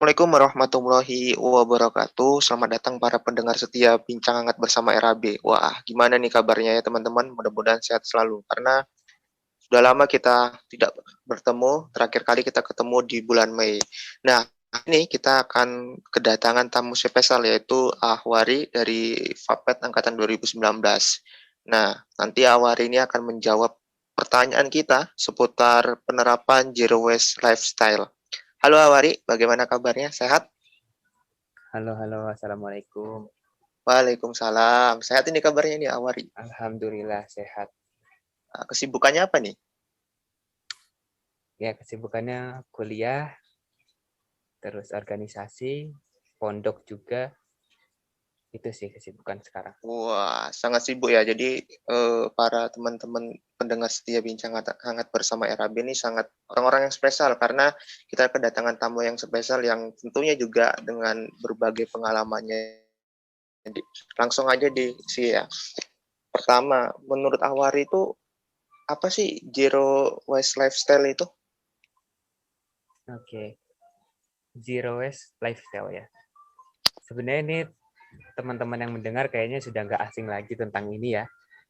Assalamualaikum warahmatullahi wabarakatuh. Selamat datang para pendengar setia Bincang Hangat bersama RAB. Wah, gimana nih kabarnya ya teman-teman? Mudah-mudahan sehat selalu. Karena sudah lama kita tidak bertemu. Terakhir kali kita ketemu di bulan Mei. Nah, ini kita akan kedatangan tamu spesial yaitu Ahwari dari Fapet Angkatan 2019. Nah, nanti Ahwari ini akan menjawab pertanyaan kita seputar penerapan Zero Waste Lifestyle. Halo Ahwari, bagaimana kabarnya? Sehat? Halo, halo, assalamualaikum. Waalaikumsalam. Sehat ini kabarnya nih Awari. Alhamdulillah sehat. Kesibukannya apa nih? Ya, kesibukannya kuliah, terus organisasi, pondok juga. Itu sih kesibukan sekarang. Wah, sangat sibuk ya. Jadi para teman-teman pendengar setia Bincang Hangat bersama RAB ini sangat orang-orang yang spesial karena kita kedatangan tamu yang spesial yang tentunya juga dengan berbagai pengalamannya. Jadi langsung aja di si ya. Pertama, menurut Awari itu apa sih Zero Waste Lifestyle itu? Oke, Zero Waste Lifestyle ya. Sebenarnya ini teman-teman yang mendengar kayaknya sudah nggak asing lagi tentang ini ya.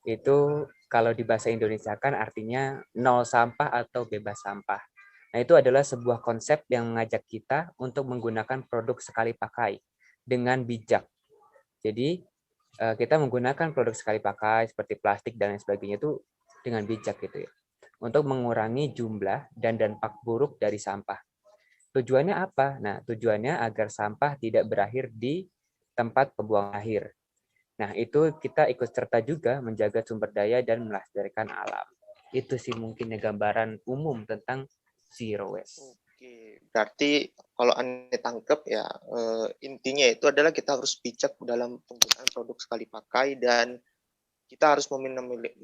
Itu kalau di bahasa Indonesia kan artinya nol sampah atau bebas sampah. Nah, itu adalah sebuah konsep yang mengajak kita untuk menggunakan produk sekali pakai dengan bijak. Jadi kita menggunakan produk sekali pakai seperti plastik dan lain sebagainya itu dengan bijak gitu ya. Untuk mengurangi jumlah dan dampak buruk dari sampah. Tujuannya apa? Nah, tujuannya agar sampah tidak berakhir di tempat pembuangan akhir. Nah, itu kita ikut serta juga menjaga sumber daya dan melestarikan alam. Itu sih mungkin gambaran umum tentang zero waste. Oke, berarti kalau Anda tangkap ya intinya itu adalah kita harus bijak dalam penggunaan produk sekali pakai dan kita harus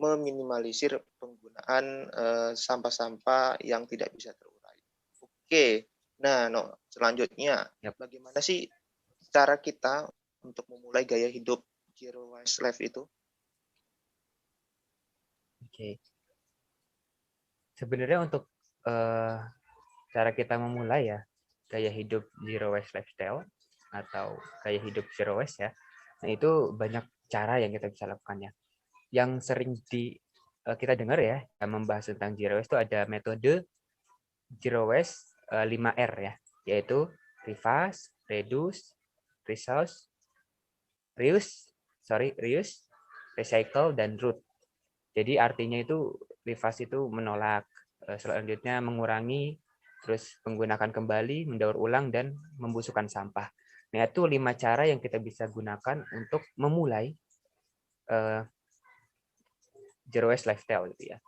meminimalisir penggunaan sampah-sampah yang tidak bisa terurai. Oke, nah no, selanjutnya Yap. bagaimana sih cara kita untuk memulai gaya hidup zero waste life itu? Oke. Sebenarnya untuk eh, cara kita memulai ya gaya hidup zero waste lifestyle atau gaya hidup zero waste ya. Nah, itu banyak cara yang kita bisa lakukannya. Yang sering kita dengar ya, yang membahas tentang zero waste itu ada metode zero waste 5R ya, yaitu reverse, reduce, resource, reuse, recycle dan root. Jadi artinya itu reverse itu menolak, selanjutnya mengurangi, terus menggunakan kembali, mendaur ulang, dan membusukkan sampah. Nah, itu 5 cara yang kita bisa gunakan untuk memulai uh, zero waste lifestyle gitu ya.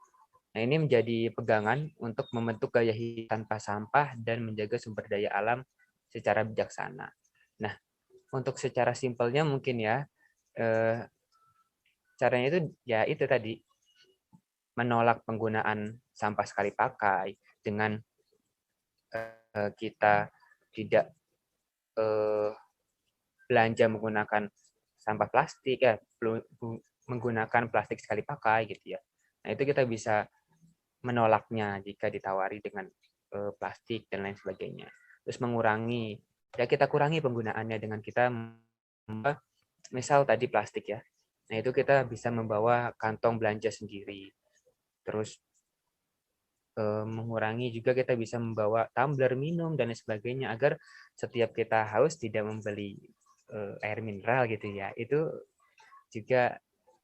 Nah, ini menjadi pegangan untuk membentuk gaya hidup tanpa sampah dan menjaga sumber daya alam secara bijaksana. Nah, untuk secara simpelnya mungkin ya, eh, caranya itu ya itu tadi, menolak penggunaan sampah sekali pakai dengan kita tidak eh, belanja menggunakan sampah plastik ya, menggunakan plastik sekali pakai gitu ya. Nah, itu kita bisa menolaknya jika ditawari dengan plastik dan lain sebagainya. Terus mengurangi, ya kita kurangi penggunaannya dengan kita misal tadi plastik ya. Nah, itu kita bisa membawa kantong belanja sendiri. Terus mengurangi juga kita bisa membawa tumbler minum dan lain sebagainya agar setiap kita haus tidak membeli air mineral gitu ya. Itu juga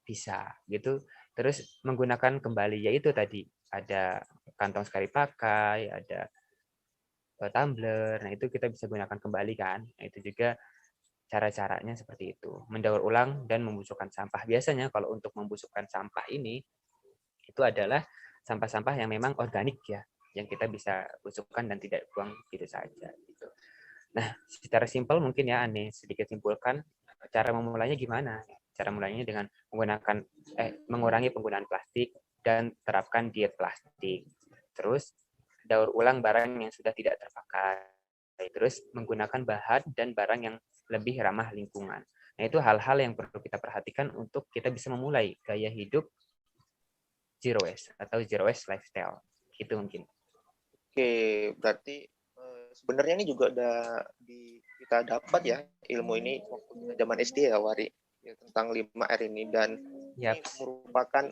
bisa gitu. Terus menggunakan kembali yaitu tadi ada kantong sekali pakai, ada tumbler. Nah, itu kita bisa gunakan kembali kan. Nah, itu juga cara-caranya seperti itu. Mendaur ulang dan membusukkan sampah. Biasanya kalau untuk membusukkan sampah ini itu adalah sampah-sampah yang memang organik ya, yang kita bisa busukkan dan tidak buang gitu saja gitu. Nah, secara simpel mungkin ya Ane sedikit simpulkan cara memulainya gimana? Cara mulainya dengan menggunakan mengurangi penggunaan plastik dan terapkan diet plastik. Terus daur ulang barang yang sudah tidak terpakai. Terus menggunakan bahan dan barang yang lebih ramah lingkungan. Nah, itu hal-hal yang perlu kita perhatikan untuk kita bisa memulai gaya hidup zero waste atau zero waste lifestyle. Itu mungkin. Oke, berarti sebenarnya ini juga kita dapat ya ilmu ini waktu kita zaman SD ya, Wari, ya, tentang 5R ini, dan ini Yaps. merupakan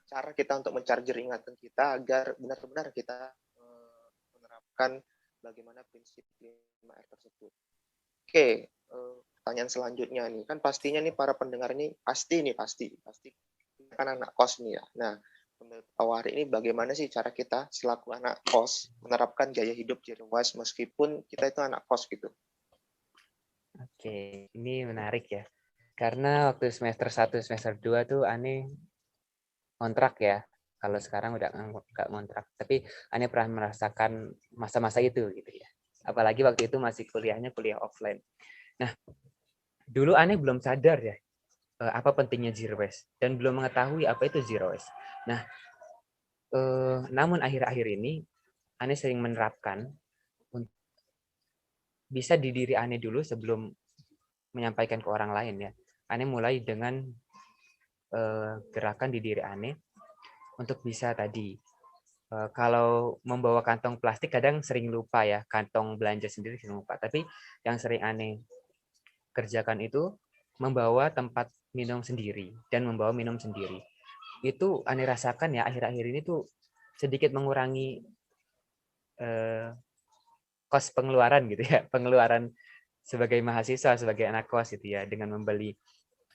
cara kita untuk mencarger ingatan kita agar benar-benar kita menerapkan bagaimana prinsip 5R tersebut. Oke, pertanyaan selanjutnya nih, kan pastinya nih para pendengar ini pasti kan anak kos nih ya. Nah, menurut Pak Wari ini bagaimana sih cara kita selaku anak kos menerapkan gaya hidup zero waste meskipun kita itu anak kos gitu? Oke, ini menarik ya. Karena waktu semester 1, semester 2 tuh aneh kontrak ya. Kalau sekarang udah nggak ngontrak. Tapi aneh pernah merasakan masa-masa itu gitu ya. Apalagi waktu itu masih kuliahnya kuliah offline. Nah, dulu aneh belum sadar ya apa pentingnya zero waste dan belum mengetahui apa itu zero waste. Nah, namun akhir-akhir ini aneh sering menerapkan bisa di diri aneh dulu sebelum menyampaikan ke orang lain ya. Aneh mulai dengan gerakan di diri aneh untuk bisa tadi kalau membawa kantong plastik kadang sering lupa ya, kantong belanja sendiri sering lupa. Tapi yang sering aneh kerjakan itu membawa tempat minum sendiri dan membawa minum sendiri. Itu aneh rasakan ya akhir-akhir ini tuh sedikit mengurangi kos pengeluaran gitu ya, pengeluaran sebagai mahasiswa, sebagai anak kos gitu ya, dengan membeli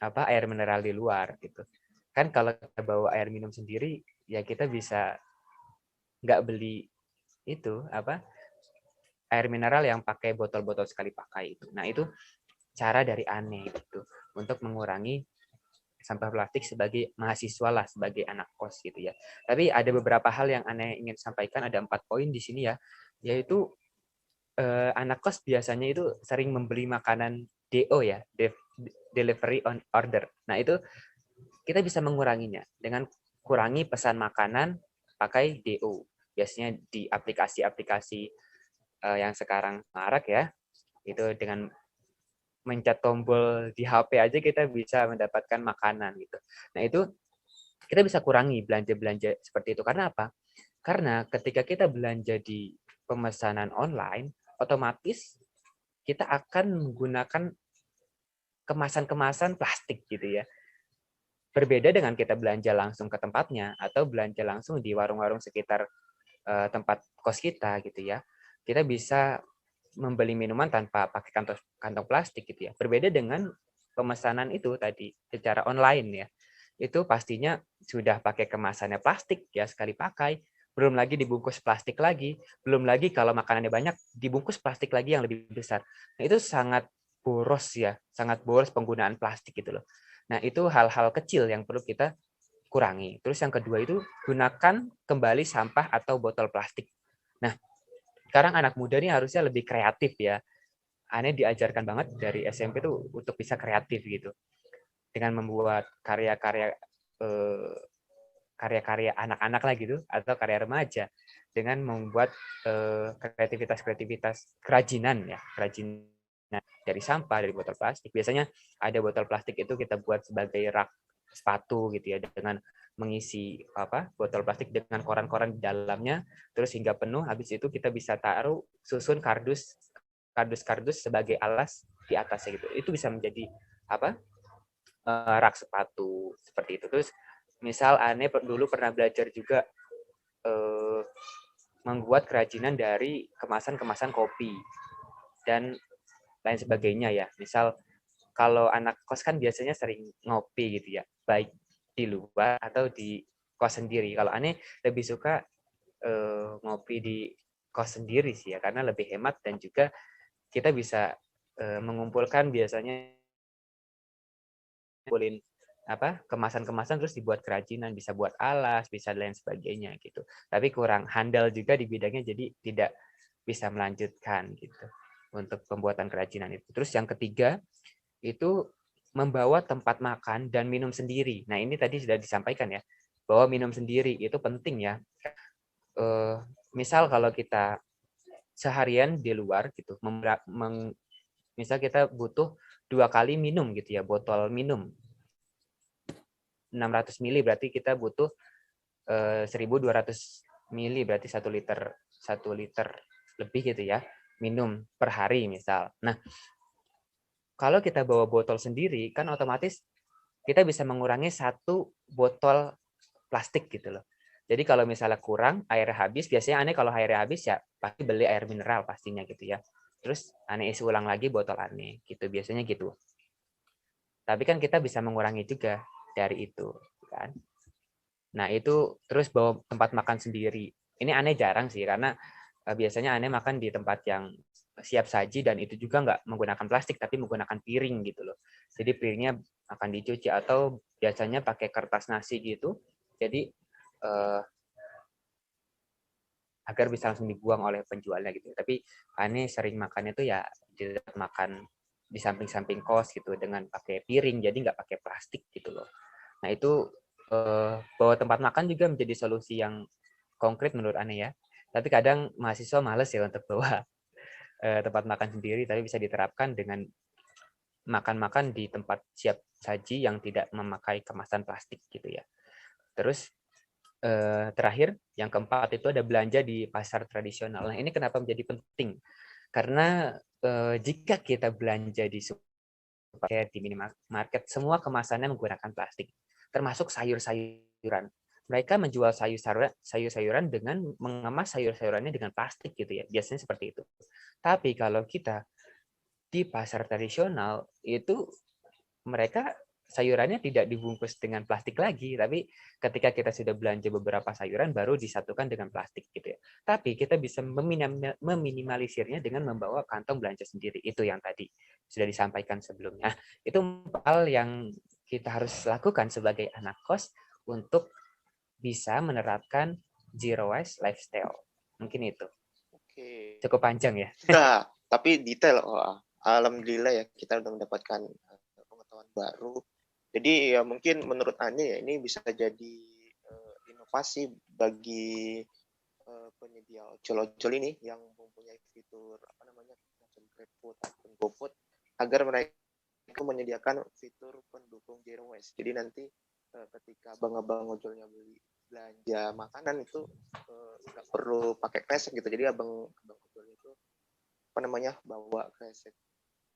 air mineral di luar gitu. Kan kalau kita bawa air minum sendiri, ya kita bisa nggak beli itu air mineral yang pakai botol-botol sekali pakai itu. Nah itu cara dari aneh gitu untuk mengurangi sampah plastik sebagai mahasiswa lah, sebagai anak kos gitu ya. Tapi ada beberapa hal yang aneh ingin sampaikan, ada 4 poin di sini ya, yaitu anak kos biasanya itu sering membeli makanan DO ya, delivery on order. Nah itu kita bisa menguranginya dengan kurangi pesan makanan pakai DO. Biasanya di aplikasi-aplikasi yang sekarang marak ya, itu dengan mencet tombol di HP aja kita bisa mendapatkan makanan gitu. Nah itu kita bisa kurangi belanja-belanja seperti itu. Karena apa? Karena ketika kita belanja di pemesanan online, otomatis kita akan menggunakan kemasan-kemasan plastik gitu ya. Berbeda dengan kita belanja langsung ke tempatnya atau belanja langsung di warung-warung sekitar tempat kos kita gitu ya. Kita bisa membeli minuman tanpa pakai kantong plastik gitu ya. Berbeda dengan pemesanan itu tadi secara online ya. Itu pastinya sudah pakai kemasannya plastik ya, sekali pakai, belum lagi dibungkus plastik lagi, belum lagi kalau makanannya banyak dibungkus plastik lagi yang lebih besar. Nah, itu sangat boros ya, sangat boros penggunaan plastik gitu loh. Nah, itu hal-hal kecil yang perlu kita kurangi. Terus yang kedua itu gunakan kembali sampah atau botol plastik. Nah, sekarang anak muda ini harusnya lebih kreatif ya. Aneh diajarkan banget dari SMP tuh untuk bisa kreatif gitu. Dengan membuat karya-karya eh, karya-karya anak-anak lah gitu atau karya remaja dengan membuat kreativitas-kreativitas kerajinan ya, kerajinan dari sampah, dari botol plastik. Biasanya ada botol plastik itu kita buat sebagai rak sepatu gitu ya, dengan mengisi botol plastik dengan koran-koran di dalamnya, terus hingga penuh. Habis itu kita bisa taruh susun kardus sebagai alas di atasnya gitu. Itu bisa menjadi rak sepatu seperti itu. Terus misal aneh dulu pernah belajar juga membuat kerajinan dari kemasan-kemasan kopi dan lain sebagainya ya. Misal kalau anak kos kan biasanya sering ngopi gitu ya, baik di luar atau di kos sendiri. Kalau aneh lebih suka ngopi di kos sendiri sih ya, karena lebih hemat dan juga kita bisa mengumpulkan biasanya ngumpulin kemasan-kemasan terus dibuat kerajinan, bisa buat alas, bisa lain sebagainya gitu. Tapi kurang handal juga di bidangnya, jadi tidak bisa melanjutkan gitu untuk pembuatan kerajinan itu. Terus yang ketiga itu membawa tempat makan dan minum sendiri. Nah ini tadi sudah disampaikan ya, bahwa minum sendiri itu penting ya. Misal kalau kita seharian di luar gitu, misal kita butuh 2 kali minum gitu ya, botol minum 600 mili berarti kita butuh 1.200 mili berarti 1 liter lebih gitu ya. minum per hari misal. Nah, kalau kita bawa botol sendiri, kan otomatis kita bisa mengurangi 1 botol plastik gitu loh. Jadi kalau misalnya kurang, air habis, biasanya aneh kalau airnya habis ya pasti beli air mineral pastinya gitu ya. Terus aneh isi ulang lagi botol aneh gitu, biasanya gitu. Tapi kan kita bisa mengurangi juga dari itu kan. Nah, itu terus bawa tempat makan sendiri. Ini aneh jarang sih karena biasanya aneh makan di tempat yang siap saji dan itu juga nggak menggunakan plastik tapi menggunakan piring gitu loh. Jadi piringnya akan dicuci atau biasanya pakai kertas nasi gitu. Jadi agar bisa langsung dibuang oleh penjualnya gitu. Tapi aneh sering makannya tuh ya di makan di samping-samping kos gitu dengan pakai piring jadi nggak pakai plastik gitu loh. Nah itu bawa tempat makan juga menjadi solusi yang konkret menurut aneh ya. Tapi kadang mahasiswa males ya untuk bawa tempat makan sendiri, tapi bisa diterapkan dengan makan-makan di tempat siap saji yang tidak memakai kemasan plastik gitu ya. Terus terakhir, yang keempat itu ada belanja di pasar tradisional. Nah, ini kenapa menjadi penting? Karena jika kita belanja di supermarket, di minimarket, semua kemasannya menggunakan plastik, termasuk sayur-sayuran. Mereka menjual sayur-sayuran dengan mengemas sayur-sayurannya dengan plastik gitu ya. Biasanya seperti itu. Tapi kalau kita di pasar tradisional itu mereka sayurannya tidak dibungkus dengan plastik lagi, tapi ketika kita sudah belanja beberapa sayuran baru disatukan dengan plastik gitu ya. Tapi kita bisa meminimalisirnya dengan membawa kantong belanja sendiri. Itu yang tadi sudah disampaikan sebelumnya. Itu hal yang kita harus lakukan sebagai anak kos untuk bisa menerapkan zero waste lifestyle. Mungkin itu. Oke. Cukup panjang ya. Nah, tapi detail. Wah, alhamdulillah ya kita udah mendapatkan pengetahuan baru. Jadi ya mungkin menurut Ane ya ini bisa jadi inovasi bagi penyedia ojol-ojol ini yang mempunyai fitur apa namanya macam GrabFood ataupun GoFood agar mereka menyediakan fitur pendukung zero waste. Jadi nanti ketika abang-abang ojolnya beli belanja makanan itu nggak perlu pakai kresek gitu. Jadi abang ojolnya itu apa namanya bawa kresek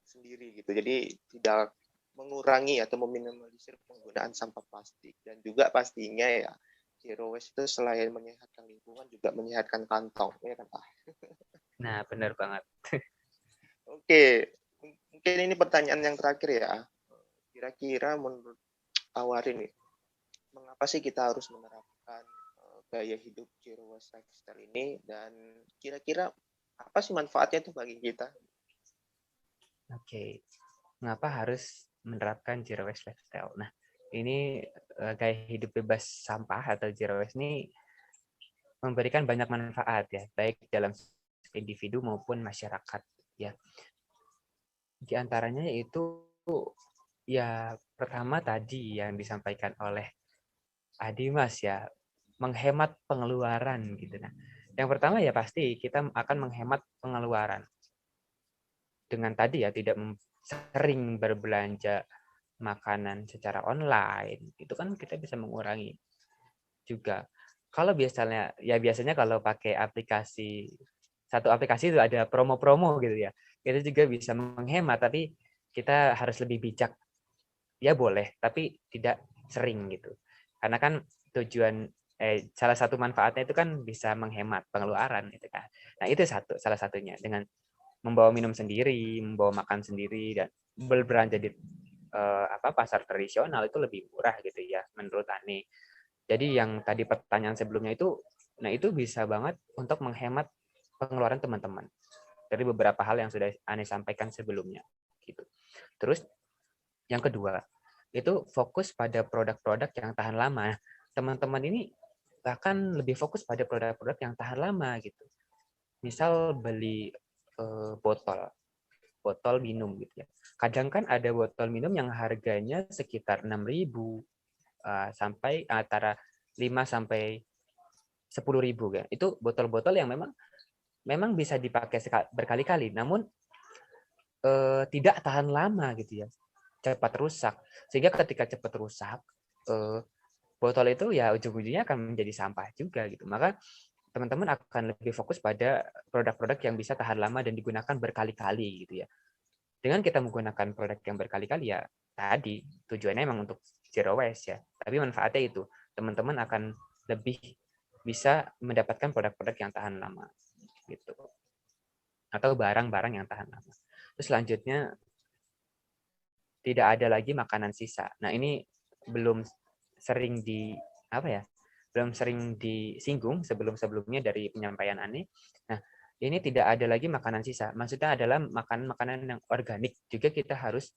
sendiri gitu. Jadi tidak mengurangi atau meminimalisir penggunaan sampah plastik dan juga pastinya ya zero waste itu selain menyehatkan lingkungan juga menyehatkan kantong ya kan Pak. Nah, benar banget. Oke, mungkin ini pertanyaan yang terakhir ya. Kira-kira menurut Awari nih, mengapa sih kita harus menerapkan gaya hidup zero waste lifestyle ini dan kira-kira apa sih manfaatnya itu bagi kita? Oke, mengapa harus menerapkan zero waste lifestyle? Nah, ini gaya hidup bebas sampah atau zero waste ini memberikan banyak manfaat ya, baik dalam individu maupun masyarakat ya. Di antaranya itu ya pertama tadi yang disampaikan oleh Adimas ya, menghemat pengeluaran gitu. Nah, yang pertama ya pasti kita akan menghemat pengeluaran dengan tadi ya tidak sering berbelanja makanan secara online. Itu kan kita bisa mengurangi juga. Kalau biasanya kalau pakai satu aplikasi itu ada promo-promo gitu ya. Itu juga bisa menghemat, tapi kita harus lebih bijak. Ya boleh, tapi tidak sering gitu. Karena kan salah satu manfaatnya itu kan bisa menghemat pengeluaran gitu kan. Nah, itu salah satunya dengan membawa minum sendiri, membawa makan sendiri dan berbelanja di pasar tradisional itu lebih murah gitu ya menurut Ani. Jadi yang tadi pertanyaan sebelumnya itu, nah itu bisa banget untuk menghemat pengeluaran teman-teman dari beberapa hal yang sudah Ani sampaikan sebelumnya. Gitu. Terus yang kedua, itu fokus pada produk-produk yang tahan lama. Teman-teman ini bahkan lebih fokus pada produk-produk yang tahan lama gitu. Misal beli botol minum gitu ya. Kadang kan ada botol minum yang harganya sekitar 6.000 sampai antara 5 sampai 10.000 kan. Itu botol-botol yang memang bisa dipakai berkali-kali, namun tidak tahan lama gitu ya, cepat rusak. Sehingga ketika cepat rusak, botol itu ya ujung-ujungnya akan menjadi sampah juga gitu. Maka teman-teman akan lebih fokus pada produk-produk yang bisa tahan lama dan digunakan berkali-kali gitu ya. Dengan kita menggunakan produk yang berkali-kali ya tadi tujuannya memang untuk zero waste ya. Tapi manfaatnya itu teman-teman akan lebih bisa mendapatkan produk-produk yang tahan lama gitu. Atau barang-barang yang tahan lama. Terus selanjutnya tidak ada lagi makanan sisa. Nah, ini belum sering belum sering disinggung sebelum-sebelumnya dari penyampaian Ani. Nah, ini tidak ada lagi makanan sisa. Maksudnya adalah makanan-makanan yang organik juga kita harus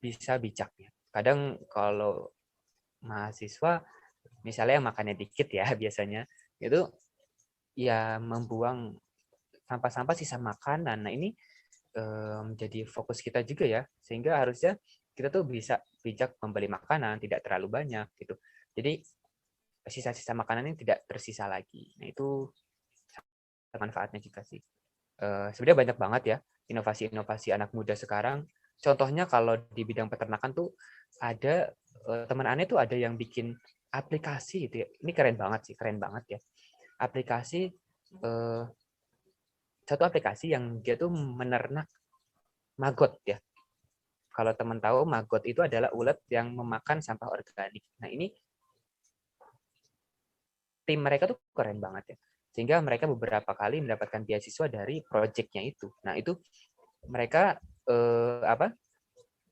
bisa bijak ya. Kadang kalau mahasiswa misalnya yang makannya dikit ya biasanya itu ya membuang sampah-sampah sisa makanan. Nah, ini menjadi fokus kita juga ya, sehingga harusnya kita tuh bisa bijak membeli makanan tidak terlalu banyak gitu. Jadi sisa-sisa makanan ini tidak tersisa lagi. Nah, itu manfaatnya juga sih. Sebenarnya banyak banget ya inovasi-inovasi anak muda sekarang. Contohnya kalau di bidang peternakan tuh ada teman aneh tuh ada yang bikin aplikasi gitu ya. Ini keren banget sih, keren banget ya. Aplikasi satu aplikasi yang dia tuh menernak maggot ya. Kalau teman tahu, maggot itu adalah ulat yang memakan sampah organik. Nah, ini tim mereka tuh keren banget ya. Sehingga mereka beberapa kali mendapatkan beasiswa dari proyeknya itu. Nah, itu mereka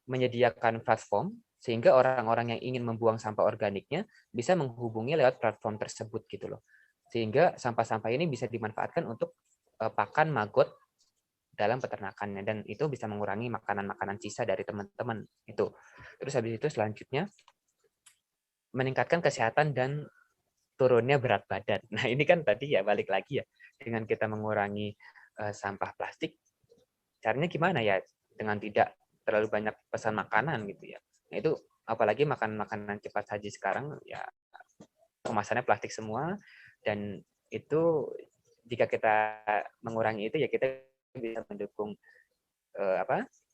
menyediakan platform sehingga orang-orang yang ingin membuang sampah organiknya bisa menghubungi lewat platform tersebut gitu loh. Sehingga sampah-sampah ini bisa dimanfaatkan untuk pakan maggot dalam peternakannya dan itu bisa mengurangi makanan-makanan sisa dari teman-teman itu. Terus habis itu selanjutnya meningkatkan kesehatan dan turunnya berat badan. Nah, ini kan tadi ya balik lagi ya dengan kita mengurangi sampah plastik. Caranya gimana ya? Dengan tidak terlalu banyak pesan makanan gitu ya. Nah, itu apalagi makanan-makanan cepat saji sekarang ya kemasannya plastik semua dan itu jika kita mengurangi itu ya kita bisa mendukung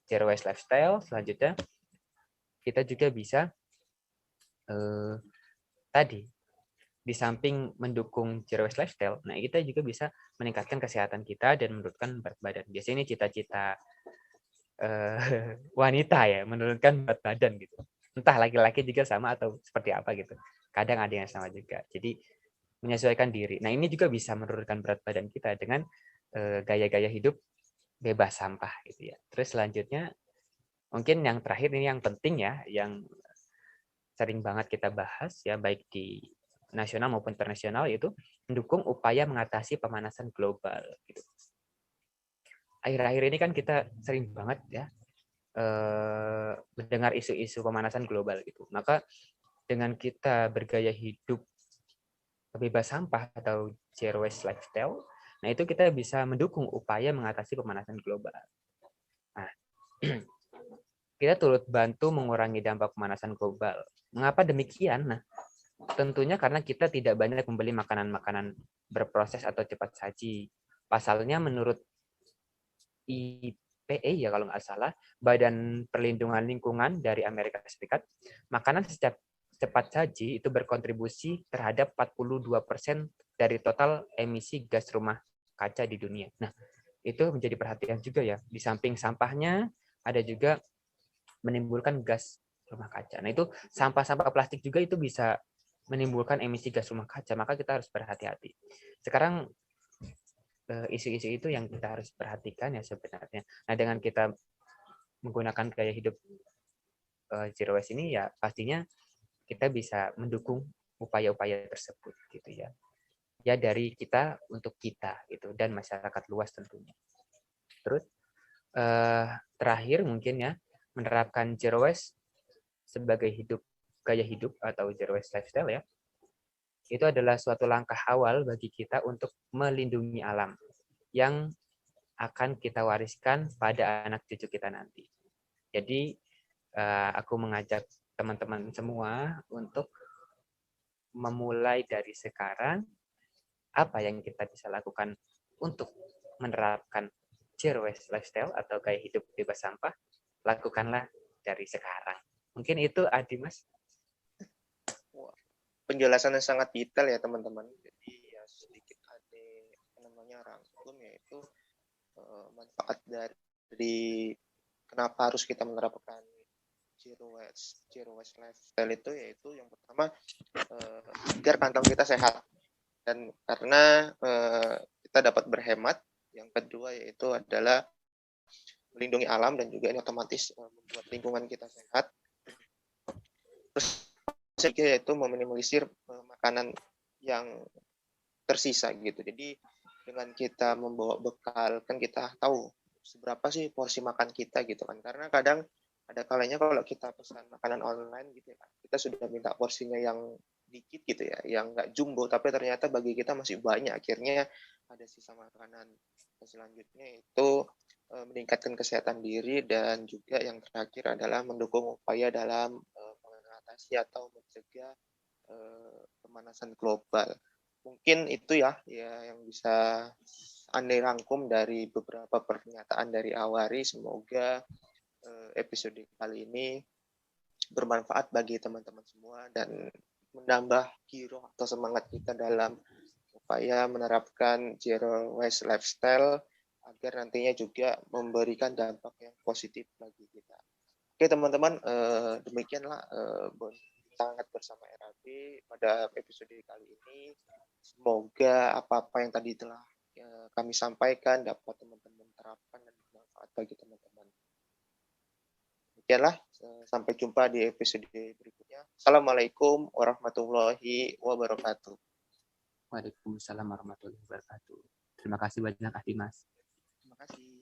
zero waste lifestyle. Selanjutnya kita juga bisa tadi di samping mendukung zero waste lifestyle, nah kita juga bisa meningkatkan kesehatan kita dan menurunkan berat badan. Biasanya ini cita-cita wanita ya, menurunkan berat badan gitu. Entah laki-laki juga sama atau seperti apa gitu. Kadang ada yang sama juga. Jadi menyesuaikan diri. Nah, ini juga bisa menurunkan berat badan kita dengan gaya-gaya hidup bebas sampah gitu ya. Terus selanjutnya mungkin yang terakhir ini yang penting ya, yang sering banget kita bahas ya baik di nasional maupun internasional yaitu mendukung upaya mengatasi pemanasan global gitu. Akhir-akhir ini kan kita sering banget ya mendengar isu-isu pemanasan global gitu. Maka dengan kita bergaya hidup bebas sampah atau zero waste lifestyle, nah itu kita bisa mendukung upaya mengatasi pemanasan global. Nah, kita turut bantu mengurangi dampak pemanasan global. Mengapa demikian? Nah, tentunya karena kita tidak banyak membeli makanan-makanan berproses atau cepat saji. Pasalnya menurut IPE ya kalau nggak salah, Badan Perlindungan Lingkungan dari Amerika Serikat, makanan cepat saji itu berkontribusi terhadap 42% dari total emisi gas rumah kaca di dunia. Nah, itu menjadi perhatian juga ya. Di samping sampahnya, ada juga menimbulkan gas rumah kaca. Nah, itu sampah-sampah plastik juga itu bisa menimbulkan emisi gas rumah kaca, maka kita harus berhati-hati. Sekarang isu-isu itu yang kita harus perhatikan ya sebenarnya. Nah, dengan kita menggunakan gaya hidup zero waste ini ya pastinya kita bisa mendukung upaya-upaya tersebut gitu ya. Ya dari kita untuk kita gitu dan masyarakat luas tentunya. Terus terakhir mungkin ya menerapkan zero waste sebagai gaya hidup atau zero waste lifestyle ya. Itu adalah suatu langkah awal bagi kita untuk melindungi alam yang akan kita wariskan pada anak cucu kita nanti. Jadi aku mengajak teman-teman semua untuk memulai dari sekarang apa yang kita bisa lakukan untuk menerapkan zero waste lifestyle atau gaya hidup bebas sampah, lakukanlah dari sekarang. Mungkin itu Adi Mas. Penjelasannya sangat detail ya teman-teman. Jadi ya sedikit ada rangkum, yaitu manfaat dari kenapa harus kita menerapkan zero waste lifestyle itu, yaitu yang pertama agar kantong kita sehat, dan karena kita dapat berhemat. Yang kedua yaitu adalah melindungi alam, dan juga ini otomatis membuat lingkungan kita sehat. Terus ketiga yaitu meminimalisir makanan yang tersisa gitu. Jadi dengan kita membawa bekal, kan kita tahu seberapa sih porsi makan kita gitu kan. Karena kadang ada kalanya kalau kita pesan makanan online gitu ya, kita sudah minta porsinya yang dikit gitu ya, yang nggak jumbo, tapi ternyata bagi kita masih banyak, akhirnya ada sisa makanan. Selanjutnya itu meningkatkan kesehatan diri, dan juga yang terakhir adalah mendukung upaya dalam mengatasi atau mencegah pemanasan global. Mungkin itu ya yang bisa Anda rangkum dari beberapa pernyataan dari Awari. Semoga episode kali ini bermanfaat bagi teman-teman semua dan menambah giroh atau semangat kita dalam upaya menerapkan zero waste lifestyle, agar nantinya juga memberikan dampak yang positif bagi kita. Oke teman-teman, demikianlah sangat bersama RAB pada episode kali ini. Semoga apa-apa yang tadi telah kami sampaikan dapat teman-teman terapkan dan bermanfaat bagi teman-teman. Demikianlah, sampai jumpa di episode berikutnya. Assalamualaikum warahmatullahi wabarakatuh. Waalaikumsalam warahmatullahi wabarakatuh. Terima kasih banyak, Dimas. Terima kasih.